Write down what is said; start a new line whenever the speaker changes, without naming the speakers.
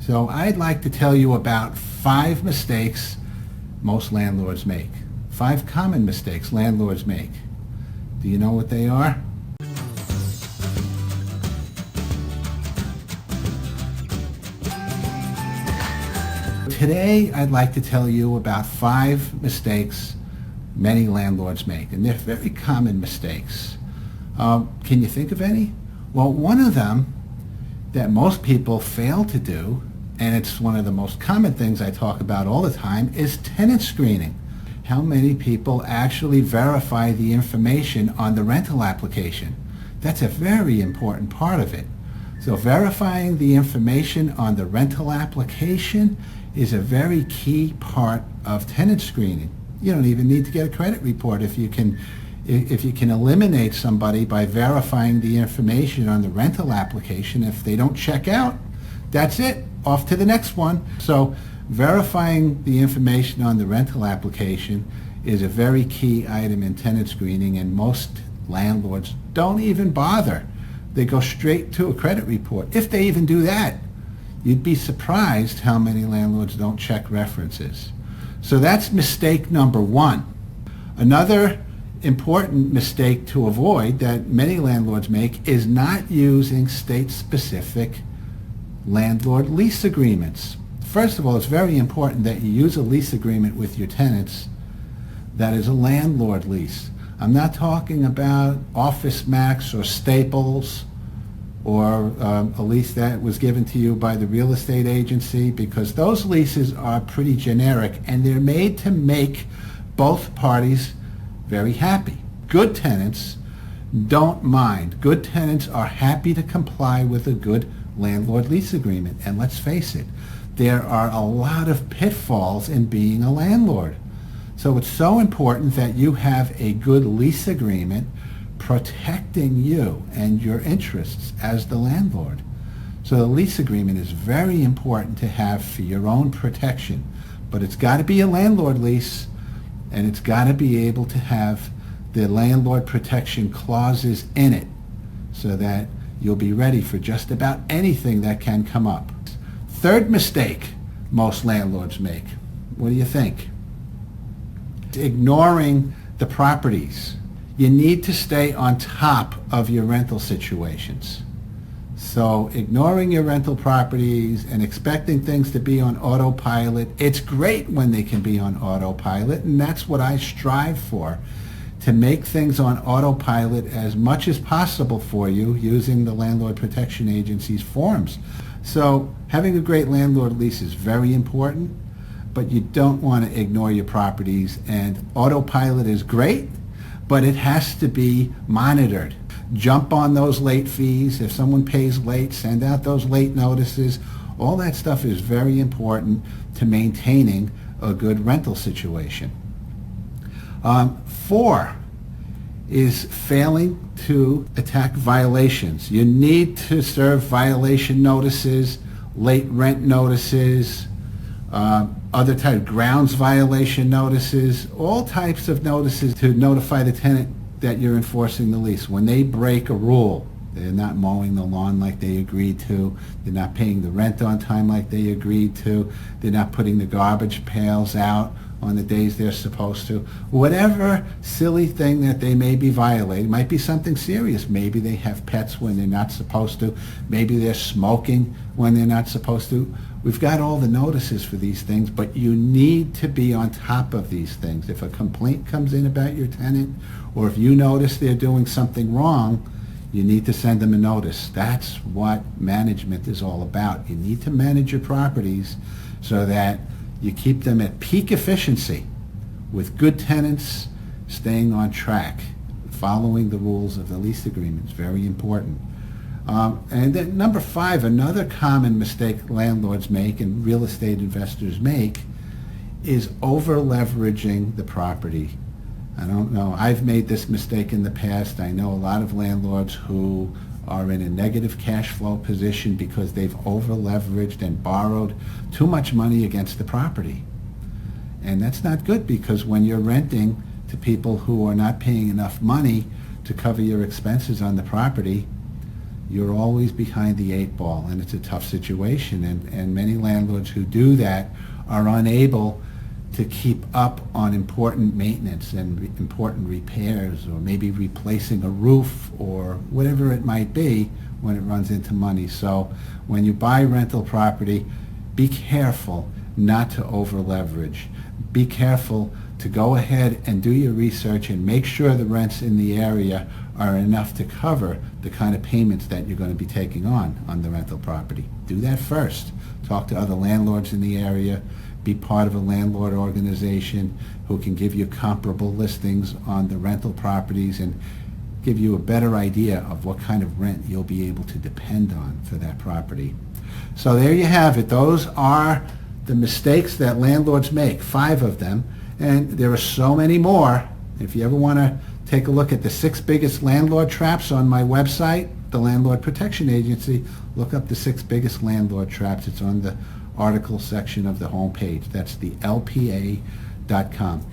So I'd like to tell you about 5 mistakes most landlords make. 5 common mistakes landlords make. Do you know what they are? Today I'd like to tell you about 5 mistakes many landlords make, and they're very common mistakes. Can you think of any? Well, one of them that most people fail to do, and it's one of the most common things I talk about all the time, is tenant screening. How many people actually verify the information on the rental application? That's a very important part of it. So verifying the information on the rental application is a very key part of tenant screening. You don't even need to get a credit report if you can eliminate somebody by verifying the information on the rental application. If they don't check out, that's it, off to the next one. So verifying the information on the rental application is a very key item in tenant screening, and most landlords don't even bother. They go straight to a credit report. If they even do that, you'd be surprised how many landlords don't check references. So that's mistake number 1. Another important mistake to avoid that many landlords make is not using state-specific landlord lease agreements. First of all, it's very important that you use a lease agreement with your tenants that is a landlord lease. I'm not talking about Office Max or Staples or a lease that was given to you by the real estate agency, because those leases are pretty generic and they're made to make both parties very happy. Good tenants don't mind. Good tenants are happy to comply with a good landlord lease agreement. And let's face it, there are a lot of pitfalls in being a landlord. So it's so important that you have a good lease agreement protecting you and your interests as the landlord. So the lease agreement is very important to have for your own protection. But it's got to be a landlord lease, and it's got to be able to have the landlord protection clauses in it so that you'll be ready for just about anything that can come up. Third mistake most landlords make. What do you think? Ignoring the properties. You need to stay on top of your rental situations. So ignoring your rental properties and expecting things to be on autopilot, it's great when they can be on autopilot, and that's what I strive for, to make things on autopilot as much as possible for you using the Landlord Protection Agency's forms. So having a great landlord lease is very important, but you don't want to ignore your properties, and autopilot is great, but it has to be monitored. Jump on those late fees. If someone pays late, send out those late notices. All that stuff is very important to maintaining a good rental situation. 4 is failing to attack violations. You need to serve violation notices, late rent notices, other type grounds violation notices, all types of notices to notify the tenant that you're enforcing the lease. When they break a rule, they're not mowing the lawn like they agreed to, they're not paying the rent on time like they agreed to, they're not putting the garbage pails out on the days they're supposed to. Whatever silly thing that they may be violating, might be something serious. Maybe they have pets when they're not supposed to. Maybe they're smoking when they're not supposed to. We've got all the notices for these things, but you need to be on top of these things. If a complaint comes in about your tenant, or if you notice they're doing something wrong, you need to send them a notice. That's what management is all about. You need to manage your properties so that you keep them at peak efficiency with good tenants staying on track, following the rules of the lease agreement is very important. And then number 5, another common mistake landlords make and real estate investors make is over-leveraging the property. I don't know, I've made this mistake in the past. I know a lot of landlords who are in a negative cash flow position because they've over-leveraged and borrowed too much money against the property. And that's not good, because when you're renting to people who are not paying enough money to cover your expenses on the property, you're always behind the 8 ball, and it's a tough situation. And many landlords who do that are unable to keep up on important maintenance and important repairs, or maybe replacing a roof or whatever it might be when it runs into money. So when you buy rental property, be careful not to over leverage. Be careful to go ahead and do your research and make sure the rents in the area are enough to cover the kind of payments that you're going to be taking on the rental property. Do that first. Talk to other landlords in the area. Be part of a landlord organization who can give you comparable listings on the rental properties and give you a better idea of what kind of rent you'll be able to depend on for that property. So there you have it. Those are the mistakes that landlords make, 5 of them, and there are so many more. If you ever want to take a look at the 6 biggest landlord traps on my website, the Landlord Protection Agency, look up the 6 biggest landlord traps. It's on the article section of the homepage. That's the LPA.com.